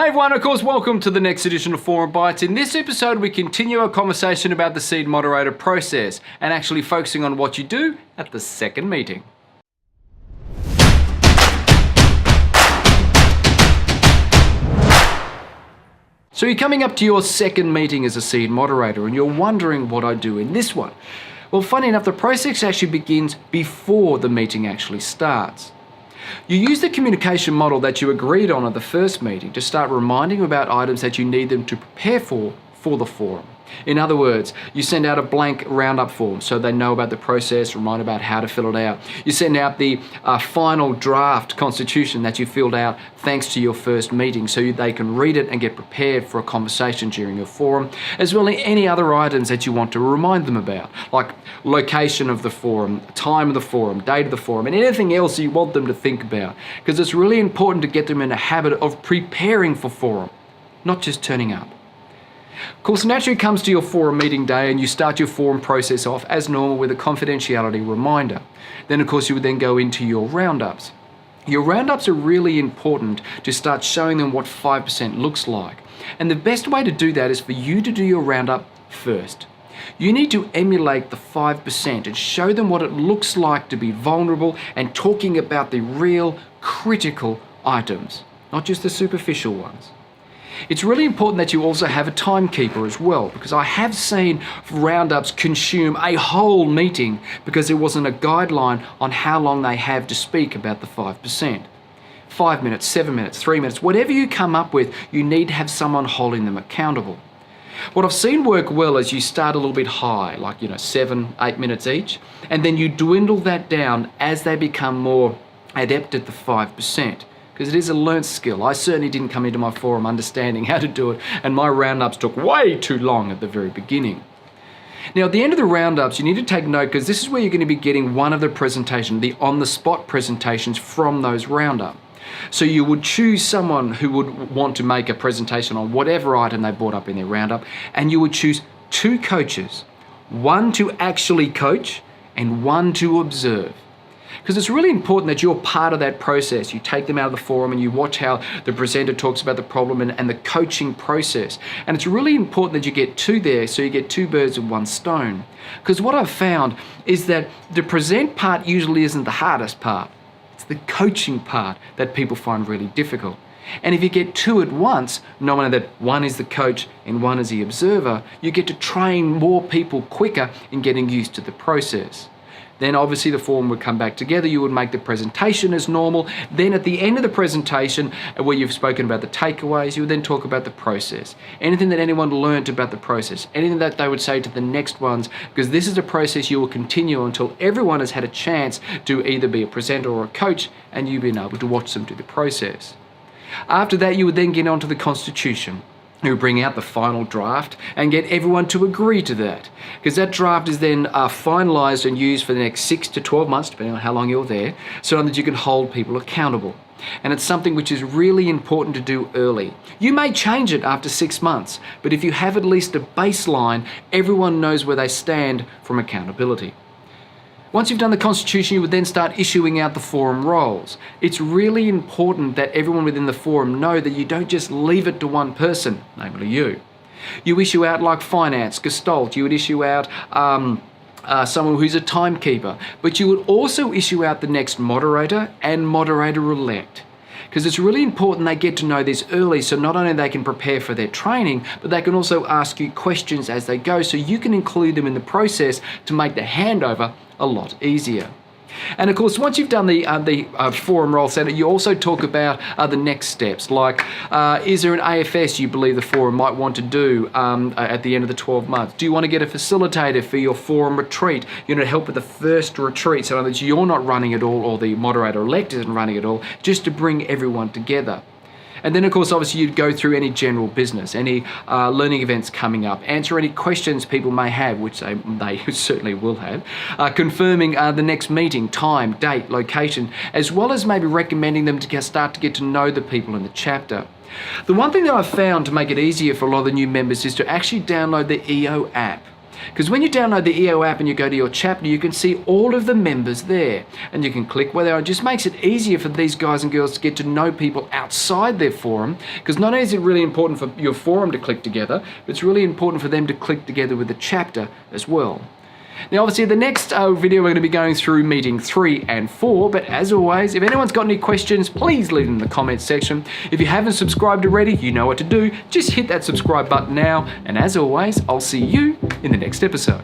Hey everyone, of course, welcome to the next edition of Forum Bites. In this episode, we continue our conversation about the seed moderator process and actually focusing on what you do at the second meeting. So you're coming up to your second meeting as a seed moderator and you're wondering what I do in this one. Well, funny enough, the process actually begins before the meeting actually starts. You use the communication model that you agreed on at the first meeting to start reminding them about items that you need them to prepare for the forum. In other words, you send out a blank roundup form so they know about the process, remind about how to fill it out. You send out the final draft constitution that you filled out thanks to your first meeting so they can read it and get prepared for a conversation during your forum, as well as any other items that you want to remind them about, like location of the forum, time of the forum, date of the forum, and anything else you want them to think about, because it's really important to get them in a habit of preparing for forum, not just turning up. Of course, naturally comes to your forum meeting day and you start your forum process off as normal with a confidentiality reminder. Then, of course, you would then go into your roundups. Your roundups are really important to start showing them what 5% looks like. And the best way to do that is for you to do your roundup first. You need to emulate the 5% and show them what it looks like to be vulnerable and talking about the real critical items, not just the superficial ones. It's really important that you also have a timekeeper as well, because I have seen roundups consume a whole meeting because there wasn't a guideline on how long they have to speak about the 5%. 5 minutes, 7 minutes, 3 minutes, whatever you come up with, you need to have someone holding them accountable. What I've seen work well is you start a little bit high, like 7, 8 minutes each, and then you dwindle that down as they become more adept at the 5%. Because it is a learned skill. I certainly didn't come into my forum understanding how to do it, and my roundups took way too long at the very beginning. Now, at the end of the roundups, you need to take note, because this is where you're going to be getting one of the presentation, the on-the-spot presentations from those roundup. So you would choose someone who would want to make a presentation on whatever item they brought up in their roundup, and you would choose 2 coaches, one to actually coach and one to observe. Because it's really important that you're part of that process. You take them out of the forum and you watch how the presenter talks about the problem and the coaching process. And it's really important that you get 2 there so you get 2 birds with 1 stone. Because what I've found is that the present part usually isn't the hardest part. It's the coaching part that people find really difficult. And if you get 2 at once, knowing that one is the coach and one is the observer, you get to train more people quicker in getting used to the process. Then obviously the forum would come back together, you would make the presentation as normal. Then at the end of the presentation, where you've spoken about the takeaways, you would then talk about the process. Anything that anyone learned about the process, anything that they would say to the next ones, because this is a process you will continue until everyone has had a chance to either be a presenter or a coach and you've been able to watch them do the process. After that, you would then get onto the constitution. You bring out the final draft and get everyone to agree to that, because that draft is then finalised and used for the next 6 to 12 months, depending on how long you're there, so that you can hold people accountable. And it's something which is really important to do early. You may change it after 6 months, but if you have at least a baseline, everyone knows where they stand from accountability. Once you've done the constitution, you would then start issuing out the forum roles. It's really important that everyone within the forum know that you don't just leave it to one person, namely you. You issue out like finance, gestalt, you would issue out someone who's a timekeeper, but you would also issue out the next moderator and moderator-elect. Because it's really important they get to know this early, so not only they can prepare for their training, but they can also ask you questions as they go, so you can include them in the process to make the handover a lot easier. And of course, once you've done the forum role center, you also talk about the next steps, like is there an AFS you believe the forum might want to do at the end of the 12 months? Do you want to get a facilitator for your forum retreat, to help with the first retreat, so that you're not running it all or the moderator-elect isn't running it all, just to bring everyone together? And then, of course, obviously, you'd go through any general business, any learning events coming up, answer any questions people may have, which they certainly will have, confirming the next meeting, time, date, location, as well as maybe recommending them to start to get to know the people in the chapter. The one thing that I've found to make it easier for a lot of the new members is to actually download the EO app. Because when you download the EO app and you go to your chapter, you can see all of the members there. And you can click where they are. It just makes it easier for these guys and girls to get to know people outside their forum. Because not only is it really important for your forum to click together, but it's really important for them to click together with the chapter as well. Now obviously the next video we're going to be going through meeting 3 and 4, but as always, if anyone's got any questions, please leave them in the comments section. If you haven't subscribed already, you know what to do. Just hit that subscribe button now, and as always, I'll see you in the next episode.